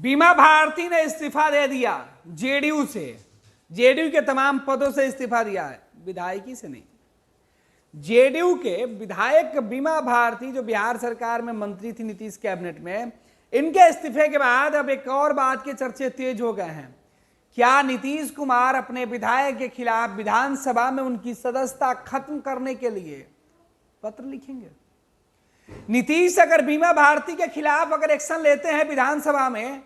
बीमा भारती ने इस्तीफा दे दिया जेडीयू से, जेडीयू के तमाम पदों से इस्तीफा दिया है, विधायकी से नहीं। जेडीयू के विधायक बीमा भारती जो बिहार सरकार में मंत्री थी नीतीश कैबिनेट में, इनके इस्तीफे के बाद अब एक और बात के चर्चे तेज हो गए हैं। क्या नीतीश कुमार अपने विधायक के खिलाफ विधानसभा में उनकी सदस्यता खत्म करने के लिए पत्र लिखेंगे? नीतीश अगर बीमा भारती के खिलाफ अगर एक्शन लेते हैं विधानसभा में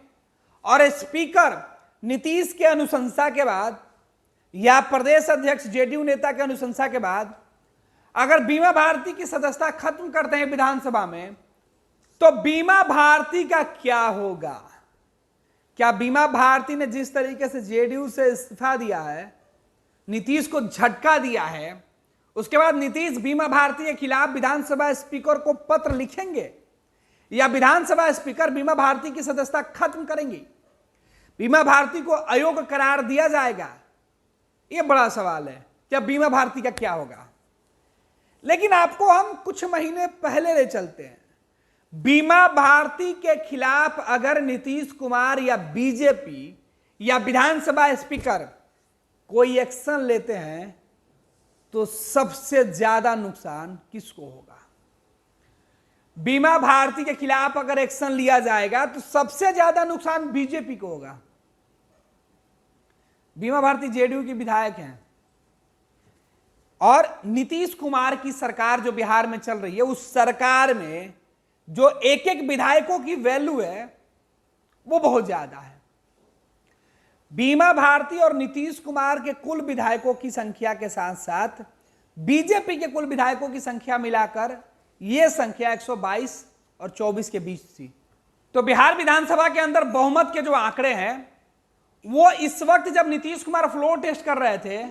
और स्पीकर नीतीश के अनुशंसा के बाद या प्रदेश अध्यक्ष जेडीयू नेता के अनुशंसा के बाद अगर बीमा भारती की सदस्यता खत्म करते हैं विधानसभा में, तो बीमा भारती का क्या होगा? क्या बीमा भारती ने जिस तरीके से जेडीयू से इस्तीफा दिया है, नीतीश को झटका दिया है, उसके बाद नीतीश बीमा भारती के खिलाफ विधानसभा स्पीकर को पत्र लिखेंगे या विधानसभा स्पीकर बीमा भारती की सदस्यता खत्म करेंगे? बीमा भारती को अयोग्य करार दिया जाएगा? यह बड़ा सवाल है। क्या बीमा भारती का क्या होगा? लेकिन आपको हम कुछ महीने पहले ले चलते हैं। बीमा भारती के खिलाफ अगर नीतीश कुमार या बीजेपी या विधानसभा स्पीकर कोई एक्शन लेते हैं तो सबसे ज्यादा नुकसान किसको होगा? बीमा भारती के खिलाफ अगर एक्शन लिया जाएगा तो सबसे ज्यादा नुकसान बीजेपी को होगा। बीमा भारती जेडीयू की विधायक हैं और नीतीश कुमार की सरकार जो बिहार में चल रही है, उस सरकार में जो एक एक विधायकों की वैल्यू है वो बहुत ज्यादा है। बीमा भारती और नीतीश कुमार के कुल विधायकों की संख्या के साथ साथ बीजेपी के कुल विधायकों की संख्या मिलाकर यह संख्या 122 और 24 के बीच थी। तो बिहार विधानसभा के अंदर बहुमत के जो आंकड़े हैं वो इस वक्त जब नीतीश कुमार फ्लोर टेस्ट कर रहे थे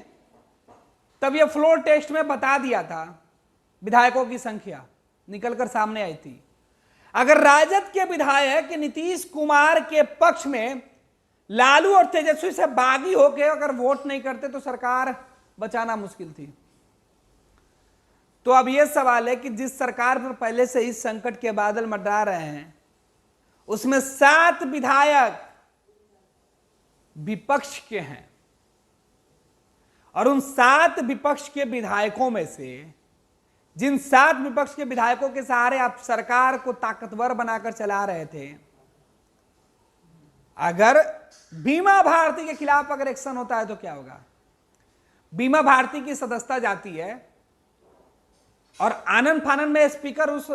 तब ये फ्लोर टेस्ट में बता दिया था, विधायकों की संख्या निकलकर सामने आई थी। अगर राजद के विधायक नीतीश कुमार के पक्ष में लालू और तेजस्वी से बागी होकर अगर वोट नहीं करते तो सरकार बचाना मुश्किल थी। तो अब यह सवाल है कि जिस सरकार पर पहले से ही संकट के बादल मंडरा रहे हैं उसमें 7 विधायक विपक्ष के हैं और उन 7 विपक्ष के विधायकों में से जिन 7 विपक्ष के विधायकों के सहारे आप सरकार को ताकतवर बनाकर चला रहे थे, अगर बीमा भारती के खिलाफ अगर एक्शन होता है तो क्या होगा? बीमा भारती की सदस्यता जाती है और आनन फानन में स्पीकर उस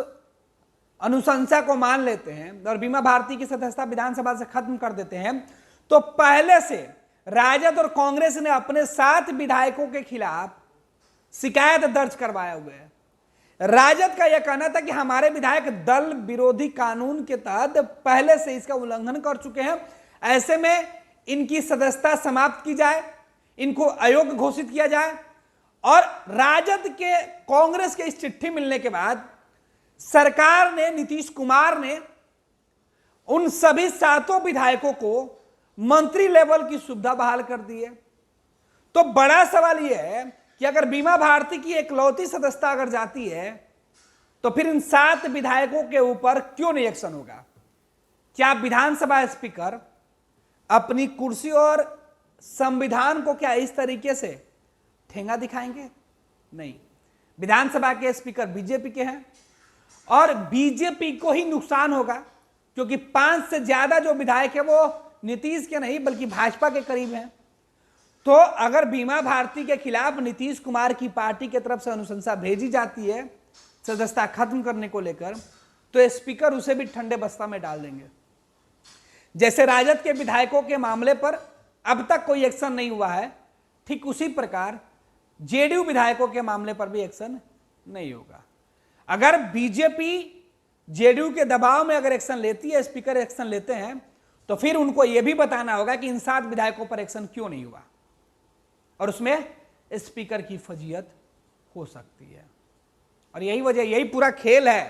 अनुशंसा को मान लेते हैं और बीमा भारती की सदस्यता विधानसभा से खत्म कर देते हैं, तो पहले से राजद और कांग्रेस ने अपने 7 विधायकों के खिलाफ शिकायत दर्ज करवाया हुआ है। राजद का यह कहना था कि हमारे विधायक दल विरोधी कानून के तहत पहले से इसका उल्लंघन कर चुके हैं, ऐसे में इनकी सदस्यता समाप्त की जाए, इनको अयोग्य घोषित किया जाए। और राजद के कांग्रेस के इस चिट्ठी मिलने के बाद सरकार ने, नीतीश कुमार ने उन सभी 7 विधायकों को मंत्री लेवल की सुविधा बहाल कर दी है। तो बड़ा सवाल यह है कि अगर बीमा भारती की इकलौती सदस्यता अगर जाती है तो फिर इन 7 विधायकों के ऊपर क्यों नहीं एक्शन होगा? क्या विधानसभा स्पीकर अपनी कुर्सी और संविधान को क्या इस तरीके से ठेंगा दिखाएंगे? नहीं। विधानसभा के स्पीकर बीजेपी के हैं और बीजेपी को ही नुकसान होगा क्योंकि 5 से ज्यादा जो विधायक है वो नीतीश के नहीं बल्कि भाजपा के करीब हैं। तो अगर बीमा भारती के खिलाफ नीतीश कुमार की पार्टी की तरफ से अनुशंसा भेजी जाती है सदस्यता खत्म करने को लेकर, तो स्पीकर उसे भी ठंडे बस्ता में डाल देंगे। जैसे राजद के विधायकों के मामले पर अब तक कोई एक्शन नहीं हुआ है, ठीक उसी प्रकार जेडीयू विधायकों के मामले पर भी एक्शन नहीं होगा। अगर बीजेपी जेडीयू के दबाव में अगर एक्शन लेती है, स्पीकर एक्शन लेते हैं, तो फिर उनको यह भी बताना होगा कि इन 7 विधायकों पर एक्शन क्यों नहीं हुआ और उसमें स्पीकर की फजीहत हो सकती है। और यही वजह, यही पूरा खेल है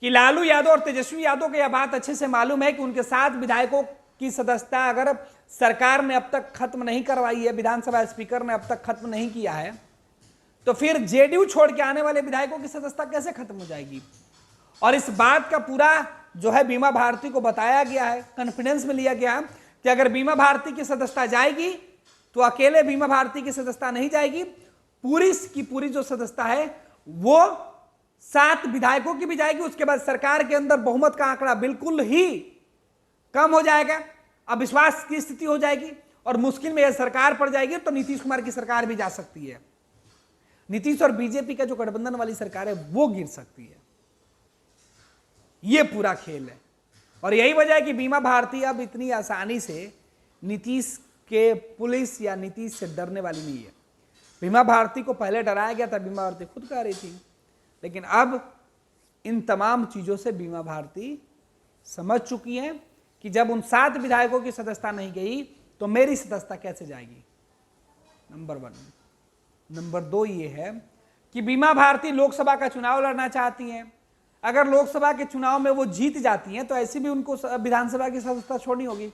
कि लालू यादव और तेजस्वी यादव को यह बात अच्छे से मालूम है कि उनके 7 विधायकों की सदस्यता अगर सरकार ने अब तक खत्म नहीं करवाई है, विधानसभा स्पीकर ने अब तक खत्म नहीं किया है, तो फिर जेडीयू छोड़ के आने वाले विधायकों की सदस्यता कैसे खत्म हो जाएगी? और इस बात का पूरा जो है बीमा भारती को बताया गया है, कॉन्फिडेंस में लिया गया है कि अगर बीमा भारती की सदस्यता जाएगी तो अकेले बीमा भारती की सदस्यता नहीं जाएगी, पूरी की पूरी जो सदस्यता है वो 7 विधायकों की भी जाएगी। उसके बाद सरकार के अंदर बहुमत का आंकड़ा बिल्कुल ही कम हो जाएगा, अविश्वास की स्थिति हो जाएगी और मुश्किल में यह सरकार पड़ जाएगी तो नीतीश कुमार की सरकार भी जा सकती है। नीतीश और बीजेपी का जो गठबंधन वाली सरकार है वो गिर सकती है। यह पूरा खेल है और यही वजह है कि बीमा भारती अब इतनी आसानी से नीतीश के पुलिस या नीतीश से डरने वाली नहीं है। बीमा भारती को पहले डराया गया था, बीमा भारती खुद कह रही थी, लेकिन अब इन तमाम चीजों से बीमा भारती समझ चुकी है कि जब उन 7 विधायकों की सदस्यता नहीं गई तो मेरी सदस्यता कैसे जाएगी। नंबर 1। नंबर 2 ये है कि बीमा भारती लोकसभा का चुनाव लड़ना चाहती हैं। अगर लोकसभा के चुनाव में वो जीत जाती हैं तो ऐसे भी उनको विधानसभा की सदस्यता छोड़नी होगी।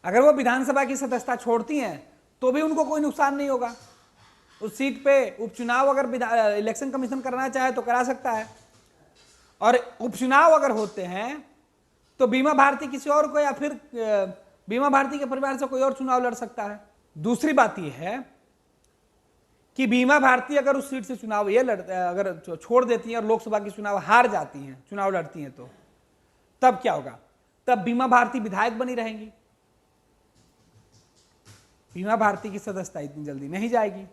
अगर वो विधानसभा की सदस्यता छोड़ती हैं तो भी उनको कोई नुकसान नहीं होगा। उस सीट पे उपचुनाव अगर इलेक्शन कमीशन करना चाहे तो करा सकता है, और उपचुनाव अगर होते हैं तो बीमा भारती किसी और को या फिर बीमा भारती के परिवार से कोई और चुनाव लड़ सकता है। दूसरी बात यह है कि बीमा भारती अगर उस सीट से चुनाव अगर छोड़ देती हैं और लोकसभा की चुनाव हार जाती हैं, चुनाव लड़ती हैं, तो तब क्या होगा? तब बीमा भारती विधायक बनी रहेंगी। बीमा भारती की सदस्यता इतनी जल्दी नहीं जाएगी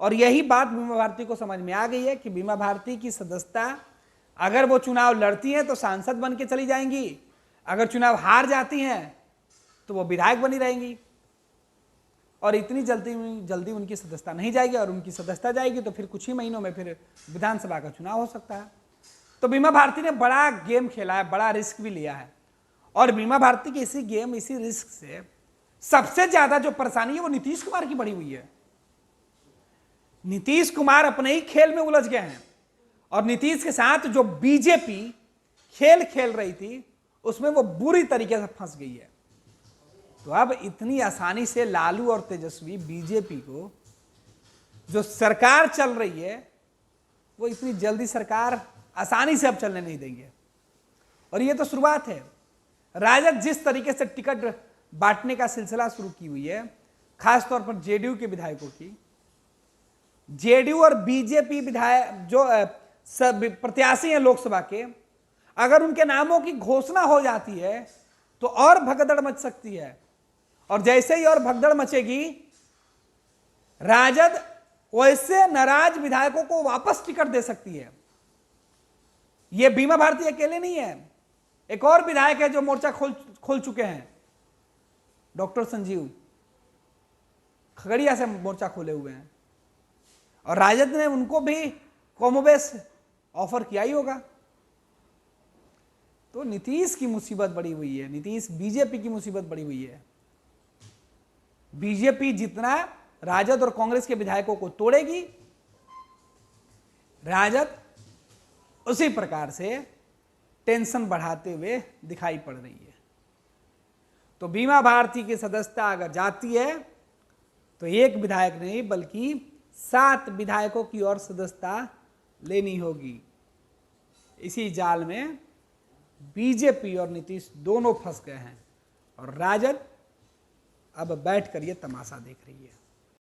और यही बात बीमा भारती को समझ में आ गई है कि बीमा भारती की सदस्यता अगर वो चुनाव लड़ती हैं तो सांसद बन के चली जाएंगी, अगर चुनाव हार जाती हैं तो वो विधायक बनी रहेंगी और इतनी जल्दी उनकी सदस्यता नहीं जाएगी। और उनकी सदस्यता जाएगी तो फिर कुछ ही महीनों में फिर विधानसभा का चुनाव हो सकता है। तो बीमा भारती ने बड़ा गेम खेला है, बड़ा रिस्क भी लिया है और बीमा भारती के इसी गेम, इसी रिस्क से सबसे ज्यादा जो परेशानी है वो नीतीश कुमार की बढ़ी हुई है। नीतीश कुमार अपने ही खेल में उलझ गए हैं और नीतीश के साथ जो बीजेपी खेल खेल रही थी उसमें वो बुरी तरीके से फंस गई है। तो अब इतनी आसानी से लालू और तेजस्वी बीजेपी को जो सरकार चल रही है वो इतनी जल्दी सरकार आसानी से अब चलने नहीं देंगे। और ये तो शुरुआत है। राजद जिस तरीके से टिकट बांटने का सिलसिला शुरू की हुई है, खासतौर पर जेडीयू के विधायकों की, जेडीयू और बीजेपी विधायक जो प्रत्याशी हैं लोकसभा के, अगर उनके नामों की घोषणा हो जाती है तो और भगदड़ मच सकती है। और जैसे ही और भगदड़ मचेगी, राजद वैसे नाराज विधायकों को वापस टिकट दे सकती है। यह बीमा भारती अकेले नहीं है, एक और विधायक है जो मोर्चा खोल चुके हैं, डॉक्टर संजीव खगड़िया से मोर्चा खोले हुए हैं और राजद ने उनको भी कमोबेश ऑफर किया ही होगा। तो नीतीश की मुसीबत बड़ी हुई है, नीतीश बीजेपी की मुसीबत बड़ी हुई है। बीजेपी जितना राजद और कांग्रेस के विधायकों को तोड़ेगी, राजद उसी प्रकार से टेंशन बढ़ाते हुए दिखाई पड़ रही है। तो बीमा भारती की सदस्यता अगर जाती है तो एक विधायक नहीं बल्कि 7 विधायकों की और सदस्यता लेनी होगी। इसी जाल में बीजेपी और नीतीश दोनों फंस गए हैं और राजद अब बैठकर ये तमाशा देख रही है।